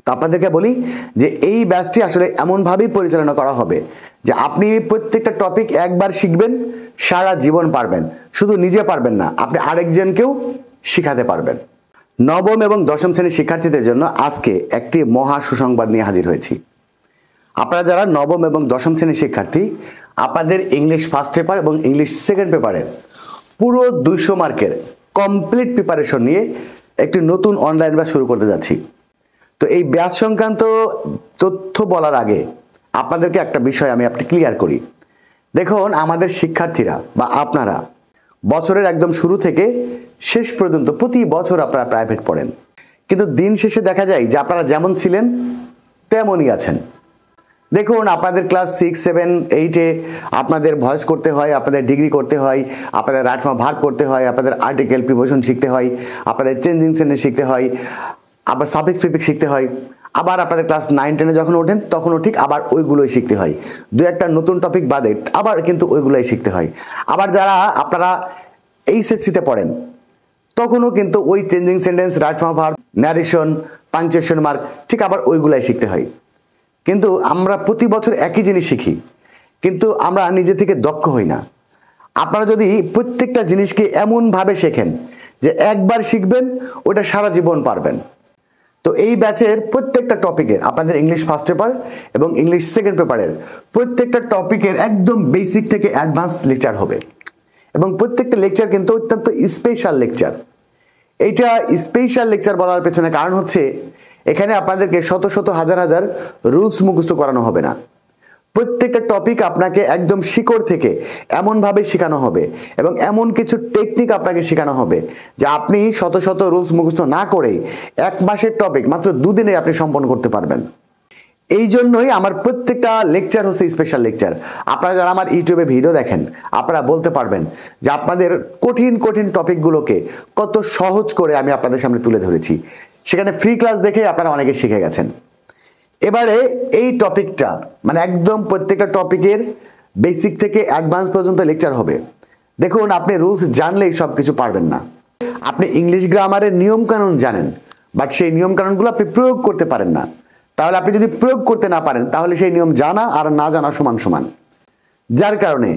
তো আপনাদেরকে বলি যে এই ব্যাচটি আসলে এমনভাবেই পরিচালনা করা হবে যে আপনি প্রত্যেকটা টপিক একবার শিখবেন, সারা জীবন পারবেন। শুধু নিজে পারবেন না, আপনি আরেকজনকেও শিখাতে পারবেন। নবম এবং দশম শ্রেণীর শিক্ষার্থীদের জন্য আজকে একটি মহা সুসংবাদ নিয়ে হাজির হয়েছি। আপনারা যারা নবম এবং দশম শ্রেণীর শিক্ষার্থী, আপনাদের ইংলিশ ফার্স্ট পেপার এবং ইংলিশ সেকেন্ড পেপারের পুরো 200 মার্কের কমপ্লিট প্রিপারেশন নিয়ে একটি নতুন অনলাইন ব্যাচ শুরু করতে যাচ্ছি। তো এই ব্যাচ সংক্রান্ত তথ্য বলার আগে আপনাদেরকে একটা বিষয় আমি ক্লিয়ার করি। দেখুন, আমাদের শিক্ষার্থীরা বা আপনারা বছরের একদম শুরু থেকে শেষ পর্যন্ত প্রতি বছর আপনারা প্রাইভেট পড়েন, কিন্তু দিন শেষে দেখা যায় যে আপনারা যেমন ছিলেন তেমনই আছেন। দেখুন, আপনাদের ক্লাস 6, 7, 8-এ আপনাদের ভয়েস করতে হয়, আপনাদের ডিগ্রি করতে হয়, আপনাদের রাইটমা ভার্ব করতে হয়, আপনাদের আর্টিকেল প্রিপোজিশন শিখতে হয়, আপনাদের চেঞ্জিং সেন্টেন্স শিখতে হয়, আবার সাবজেক্ট প্রিফিক্স শিখতে হয়। আবার আপনাদের ক্লাস 9, 10-এ যখন ওঠেন তখনও ঠিক আবার ওইগুলোই শিখতে হয়। দু একটা নতুন টপিক বাদে আবার কিন্তু ওইগুলোই শিখতে হয়। আবার যারা আপনারা এইচএসসিতে পড়েন তখনও কিন্তু ওই চেঞ্জিং সেন্টেন্স, রাইটমা ভার্ব, ন্যারেশন, পাংচুয়েশন মার্ক ঠিক আবার ওইগুলাই শিখতে হয়। কিন্তু আমরা প্রতি বছর একই জিনিস শিখি, কিন্তু আমরা নিজে থেকে দক্ষ হই না। আপনারা যদি প্রত্যেকটা জিনিসকে এমনভাবে শেখেন যে একবার শিখবেন, ওটা সারা জীবন পারবেন। তো এই ব্যাচের প্রত্যেকটা টপিকের, আপনাদের ইংলিশ ফার্স্ট পেপার এবং ইংলিশ সেকেন্ড পেপারের প্রত্যেকটা টপিকের একদম বেসিক থেকে অ্যাডভান্স লেকচার হবে, এবং প্রত্যেকটা লেকচার কিন্তু অত্যন্ত স্পেশাল লেকচার। এইটা স্পেশাল লেকচার বলার পেছনে কারণ হচ্ছে এখানে আপনাদেরকে শত শত হাজার হাজার রুলস মুখস্থ করানো হবে না। প্রত্যেকটা টপিক আপনাকে একদম শিকড় থেকে এমনভাবে শেখানো হবে এবং এমন কিছু টেকনিক আপনাকে শেখানো হবে যে আপনি শত শত রুলস মুখস্থ না করেই 1 মাসের টপিক মাত্র 2 দিনে আপনি সম্পন্ন করতে পারবেন। এই জন্যই আমার প্রত্যেকটা লেকচার হচ্ছে স্পেশাল লেকচার। আপনারা যারা আমার ইউটিউবে ভিডিও দেখেন, আপনারা বলতে পারবেন যে আপনাদের কঠিন কঠিন টপিকগুলোকে কত সহজ করে আমি আপনাদের সামনে তুলে ধরেছি। সেখানে ফ্রি ক্লাস দেখে আপনারা অনেকে শিখে গেছেন। এবারে এই টপিকটা মানে একদম প্রত্যেকটা টপিকের বেসিক থেকে অ্যাডভান্স পর্যন্ত লেকচার হবে। দেখুন, আপনি রুলস জানলেই সব কিছু পারবেন না। আপনি ইংলিশ গ্রামারের নিয়ম কানুন জানেন, বাট সেই নিয়ম কানুনগুলো আপনি প্রয়োগ করতে পারেন না। তাহলে আপনি যদি প্রয়োগ করতে না পারেন তাহলে সেই নিয়ম জানা আর না জানা সমান সমান। যার কারণে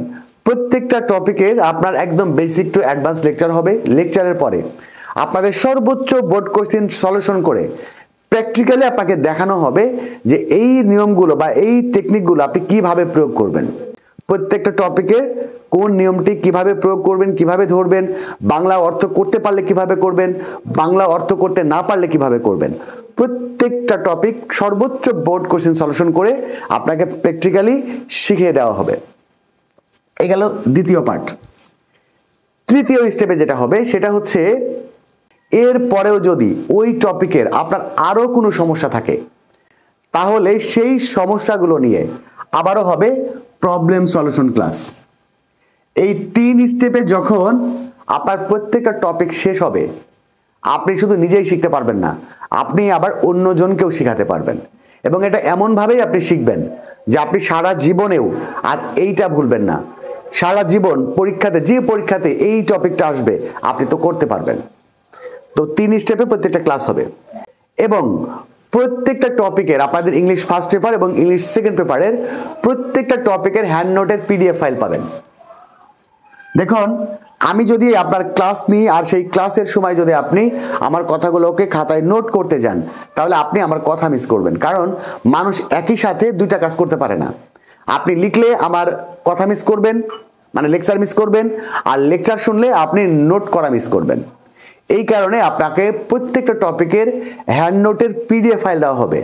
প্রত্যেকটা টপিকের আপনার একদম বেসিক টু অ্যাডভান্স লেকচার হবে। লেকচারের পরে আপনাদের সর্বোচ্চ বোর্ড কোশ্চেন সলিউশন করে প্র্যাকটিক্যালি আপনাকে দেখানো হবে যে এই নিয়মগুলো বা এই টেকনিকগুলো আপনি কিভাবে প্রয়োগ করবেন, প্রত্যেকটা টপিকের কোন নিয়মটি কিভাবে প্রয়োগ করবেন, কিভাবে ধরবেন, বাংলা অর্থ করতে পারলে কিভাবে করবেন, বাংলা অর্থ করতে না পারলে কিভাবে করবেন। প্রত্যেকটা টপিক সর্বোচ্চ বোর্ড কোশ্চেন সলিউশন করে আপনাকে প্র্যাকটিক্যালি শিখিয়ে দেওয়া হবে। এই গেল দ্বিতীয় পার্ট। তৃতীয় স্টেপে যেটা হবে সেটা হচ্ছে এর পরেও যদি ওই টপিকের আপনার আরো কোনো সমস্যা থাকে তাহলে সেই সমস্যাগুলো নিয়ে আবারও হবে প্রবলেম সলিউশন ক্লাস। এই 3 স্টেপে যখন আপনার প্রত্যেকটা টপিক শেষ হবে, আপনি শুধু নিজেই শিখতে পারবেন না, আপনি আবার অন্যজনকেও শেখাতে পারবেন। এবং এটা এমনভাবেই আপনি শিখবেন যে আপনি সারা জীবনেও আর এইটা ভুলবেন না। সারা জীবন পরীক্ষাতে, যে পরীক্ষাতে এই টপিকটা আসবে আপনি তো করতে পারবেন। তো 3 স্টেপে প্রত্যেকটা ক্লাস হবে এবং প্রত্যেকটা টপিকের আপনাদের ইংলিশ ফার্স্ট পেপার এবং ইংলিশ সেকেন্ড পেপারের প্রত্যেকটা টপিকের হ্যান্ড নোটের পিডিএফ ফাইল পাবেন। দেখুন, আমি যদি আপনার ক্লাস নিই আর সেই ক্লাসের সময় যদি আপনি আমার কথাগুলোকে খাতায় নোট করতে যান তাহলে আপনি আমার কথা মিস করবেন। কারণ মানুষ একই সাথে 2টা কাজ করতে পারে না। আপনি লিখলে আমার কথা মিস করবেন, মানে লেকচার মিস করবেন, আর লেকচার শুনলে আপনি নোট করা মিস করবেন। এই কারণে আপনাকে প্রত্যেকটা টপিকের হ্যান্ড নোটের পিডিএফ ফাইল দেওয়া হবে।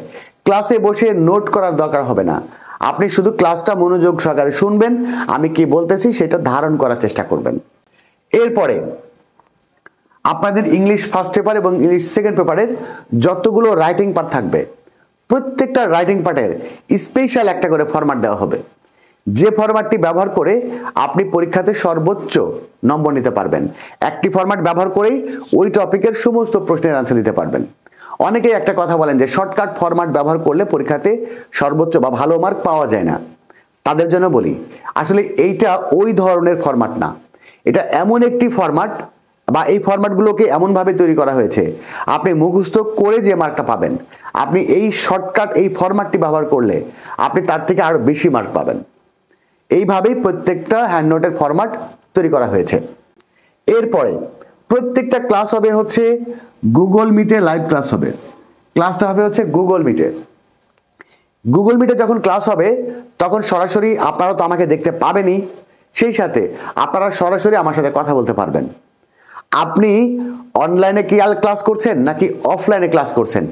ক্লাসে বসে নোট করার দরকার হবে না, আপনি শুধু ক্লাসটা মনোযোগ সহকারে শুনবেন, আমি কি বলতেছি সেটা ধারণ করার চেষ্টা করবেন। এরপরে আপনাদের ইংলিশ ফার্স্ট পেপার এবং ইংলিশ সেকেন্ড পেপারের যতগুলো রাইটিং পার্ট থাকবে প্রত্যেকটা রাইটিং পার্টের স্পেশাল একটা করে ফরম্যাট দেওয়া হবে, যে ফরম্যাটটি ব্যবহার করে আপনি পরীক্ষাতে সর্বোচ্চ নম্বর নিতে পারবেন। একটি ফরম্যাট ব্যবহার করেই ওই টপিকের সমস্ত প্রশ্নের আনসার দিতে পারবেন। অনেকেই একটা কথা বলেন যে শর্টকাট ফরম্যাট ব্যবহার করলে পরীক্ষাতে সর্বোচ্চ বা ভালো মার্ক পাওয়া যায় না। তাদের জন্য বলি, আসলে এইটা ওই ধরনের ফরম্যাট না, এটা এমন একটি ফরম্যাট বা এই ফরম্যাটগুলোকে এমনভাবে তৈরি করা হয়েছে আপনি মুখস্থ করে যে মার্কটা পাবেন, আপনি এই শর্টকাট এই ফরম্যাটটি ব্যবহার করলে আপনি তার থেকে আরো বেশি মার্ক পাবেন। এইভাবেই প্রত্যেকটা হ্যান্ড নোটের ফরম্যাট তৈরি করা হয়েছে। এরপরে প্রত্যেকটা ক্লাস হবে হচ্ছে গুগল মিটে লাইভ ক্লাস হবে। ক্লাসটা হবে হচ্ছে গুগল মিটে। গুগল মিটে যখন ক্লাস হবে তখন সরাসরি আপনারা তো আমাকে দেখতে পাবেনই, সেই সাথে আপনারা সরাসরি আমার সাথে কথা বলতে পারবেন। আপনি অনলাইনে কি ক্লাস করছেন নাকি অফলাইনে ক্লাস করছেন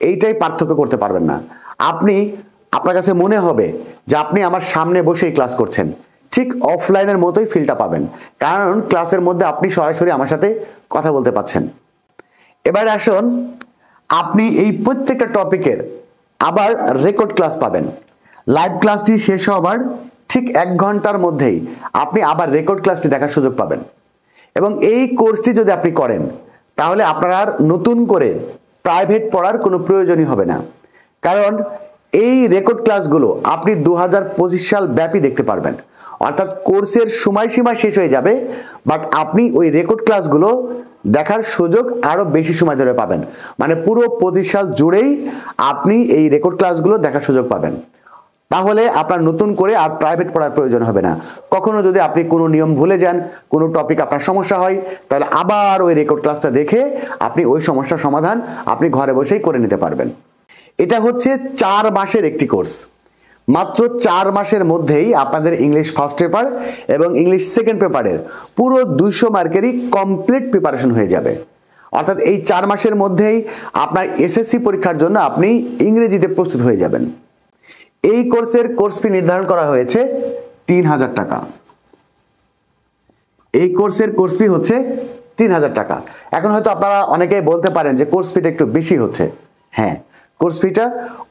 এইটাই পার্থক্য করতে পারবেন না। আপনার কাছে মনে হবে যে আপনি আমার সামনে বসেই ক্লাস করছেন, ঠিক অফলাইনের মতোই ফিলটা পাবেন, কারণ ক্লাসের মধ্যে আপনি সরাসরি আমার সাথে কথা বলতে পাচ্ছেন। এবার আসুন, আপনি এই প্রত্যেকটা টপিকের আবার রেকর্ড ক্লাস পাবেন। লাইভ ক্লাসটি শেষ হবার ঠিক 1 ঘন্টার মধ্যেই আপনি আবার রেকর্ড ক্লাসটি দেখার সুযোগ পাবেন। এবং এই কোর্সটি যদি আপনি করেন তাহলে আপনার আর নতুন করে প্রাইভেট পড়ার কোনো প্রয়োজনই হবে না, কারণ এই রেকর্ড ক্লাসগুলো আপনি 2025 সাল ব্যাপী দেখতে পারবেন। অর্থাৎ কোর্সের সময়সীমা শেষ হয়ে যাবে, বাট আপনি ওই রেকর্ড ক্লাসগুলো দেখার সুযোগ আরো বেশি সময় ধরে পাবেন। মানে পুরো 25 সাল জুড়েই আপনি এই রেকর্ড ক্লাসগুলো দেখার সুযোগ পাবেন। তাহলে আপনার নতুন করে আর প্রাইভেট পড়ার প্রয়োজন হবে না। কখনো যদি আপনি কোনো নিয়ম ভুলে যান, কোনো টপিক আপনার সমস্যা হয়, তাহলে আবার ওই রেকর্ড ক্লাসটা দেখে আপনি ওই সমস্যার সমাধান আপনি ঘরে বসেই করে নিতে পারবেন। এটা হচ্ছে 4 মাসের একটি কোর্স। মাত্র 4 মাসের মধ্যেই আপনাদের ইংলিশ ফার্স্ট পেপার এবং ইংলিশ সেকেন্ড পেপারের পুরো 200 মার্কেরই কমপ্লিট প্রিপারেশন হয়ে যাবে। অর্থাৎ এই 4 মাসের মধ্যেই আপনার এসএসসি পরীক্ষার জন্য আপনি ইংরেজিতে প্রস্তুত হয়ে যাবেন। এই কোর্সের কোর্স ফি নির্ধারণ করা হয়েছে 3000 টাকা। এই কোর্সের কোর্স ফি হচ্ছে 3000 টাকা। এখন হয়তো আপনারা অনেকেই বলতে পারেন যে কোর্স ফিটা একটু বেশি হচ্ছে। হ্যাঁ, কোর্স ফিটা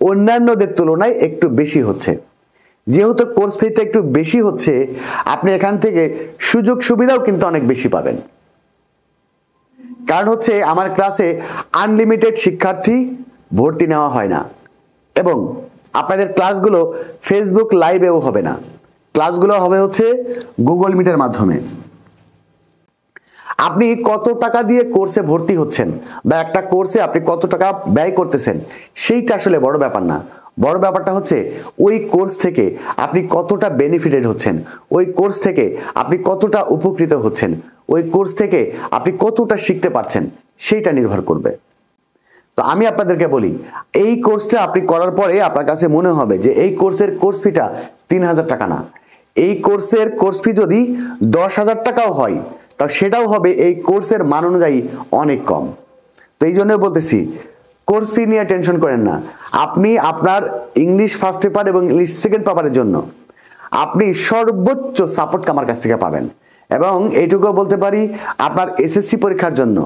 অন্যান্যদের তুলনায় একটু বেশি হচ্ছে। যেহেতু কোর্স ফিটা একটু বেশি হচ্ছে, আপনি এখান থেকে সুযোগ সুবিধাও কিন্তু অনেক বেশি পাবেন। কারণ হচ্ছে আমার ক্লাসে আনলিমিটেড শিক্ষার্থী ভর্তি নেওয়া হয় না, এবং আপনাদের ক্লাসগুলো ফেসবুক লাইভেও হবে না। ক্লাসগুলো হবে হচ্ছে গুগল মিটের মাধ্যমে। আপনি কত টাকা দিয়ে কোর্সে ভর্তি হচ্ছেন বা একটা কোর্সে আপনি কত টাকা ব্যয় করতেছেন সেইটা আসলে বড় ব্যাপার না। বড় ব্যাপারটা হচ্ছে ওই কোর্স থেকে আপনি কতটা বেনিফিটেড হচ্ছেন, ওই কোর্স থেকে আপনি কতটা উপকৃত হচ্ছেন, ওই কোর্স থেকে আপনি কতটা শিখতে পারছেন সেইটা নির্ভর করবে। তো আমি আপনাদেরকে বলি, এই কোর্সটা আপনি করার পরে আপনার কাছে মনে হবে যে এই কোর্সের কোর্স ফিটা 3000 টাকা না, এই কোর্সের কোর্স ফি যদি 10,000 টাকাও হয় তা সেটাও হবে এই কোর্সের মান অনুযায়ী অনেক কম। তো এই জন্য বলতেছি, কোর্স ফি নিয়ে টেনশন করেন না। আপনি আপনার ইংলিশ ফার্স্ট পেপার এবং ইংলিশ সেকেন্ড পেপারের জন্য আপনি সর্বোচ্চ সাপোর্ট আমার কাছ থেকে পাবেন। এবং এইটুকু বলতে পারি, আপনার এসএসসি পরীক্ষার জন্য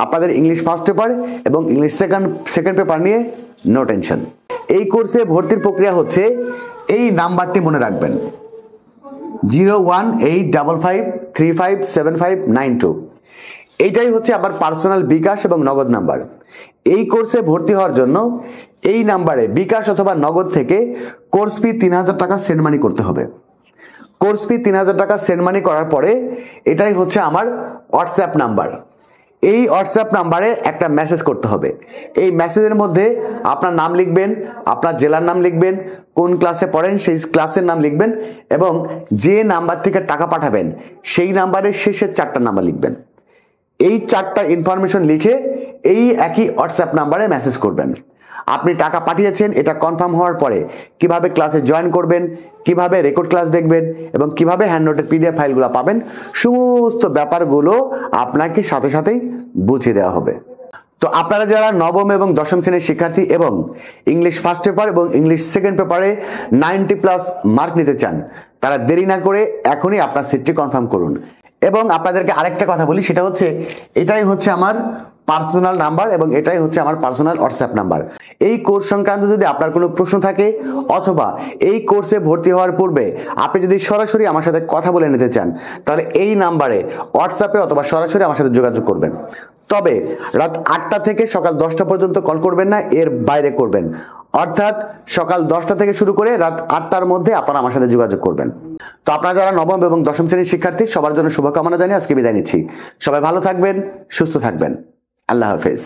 আপনাদের ইংলিশ ফার্স্ট পেপার এবং ইংলিশ সেকেন্ড পেপার নিয়ে নো টেনশন। এই কোর্সে ভর্তির প্রক্রিয়া হচ্ছে, এই নাম্বারটি মনে রাখবেন, 01855357592। এইটাই হচ্ছে আমার পার্সোনাল বিকাশ এবং নগদ নাম্বার। এই কোর্সে ভর্তি হওয়ার জন্য এই নাম্বারে বিকাশ অথবা নগদ থেকে কোর্স ফি 3000 টাকা সেন্ড মানি করতে হবে। কোর্স ফি 3000 টাকা সেন্ড মানি করার পরে এটাই হচ্ছে আমার হোয়াটসঅ্যাপ নাম্বার। এই হোয়াটসঅ্যাপ নাম্বারে একটা মেসেজ করতে হবে। এই মেসেজের মধ্যে আপনার নাম লিখবেন, আপনার জেলার নাম লিখবেন, কোন ক্লাসে পড়েন সেই ক্লাসের নাম লিখবেন, এবং যে নাম্বার থেকে টাকা পাঠাবেন সেই নাম্বারের শেষের 4টা নাম্বার লিখবেন। এই 4টা ইনফরমেশন লিখে এই একই হোয়াটসঅ্যাপ নাম্বারে মেসেজ করবেন। আপনি টাকা পাঠিয়েছেন এটা কনফার্ম হওয়ার পরে কিভাবে ক্লাসে জয়েন করবেন, কিভাবে রেকর্ড ক্লাস দেখবেন এবং কিভাবে হ্যান্ড নোটের পিডিএফ ফাইলগুলো পাবেন, সমস্ত ব্যাপারগুলো আপনাকে সাথে সাথেই বুঝিয়ে দেওয়া হবে। তো আপনারা যারা নবম এবং দশম শ্রেণীর শিক্ষার্থী এবং ইংলিশ ফার্স্ট পেপার এবং ইংলিশ সেকেন্ড পেপারে 90+ মার্ক নিতে চান, তারা দেরি না করে এখনই আপনার সিটটি কনফার্ম করুন। এবং আপনাদেরকে আরেকটা কথা বলি, সেটা হচ্ছে এটাই হচ্ছে আমার পার্সোনাল নাম্বার এবং এটাই হচ্ছে আমার পার্সোনাল হোয়াটসঅ্যাপ নাম্বার। এই কোর্স সংক্রান্ত যদি আপনার কোনো প্রশ্ন থাকে অথবা এই কোর্সে ভর্তি হওয়ার পূর্বে আপনি যদি সরাসরি আমার সাথে কথা বলে নিতে চান, তাহলে এই নাম্বারে হোয়াটসঅ্যাপে অথবা সরাসরি আমার সাথে যোগাযোগ করবেন। তবে রাত 8টা থেকে সকাল 10টা পর্যন্ত কল করবেন না, এর বাইরে করবেন। অর্থাৎ সকাল 10টা থেকে শুরু করে রাত 8টার মধ্যে আপনারা আমার সাথে যোগাযোগ করবেন। তো আপনারা যারা নবম এবং দশম শ্রেণীর শিক্ষার্থী সবার জন্য শুভকামনা জানিয়ে আজকে বিদায় নিচ্ছি। সবাই ভালো থাকবেন, সুস্থ থাকবেন। আল্লাহ হাফেজ।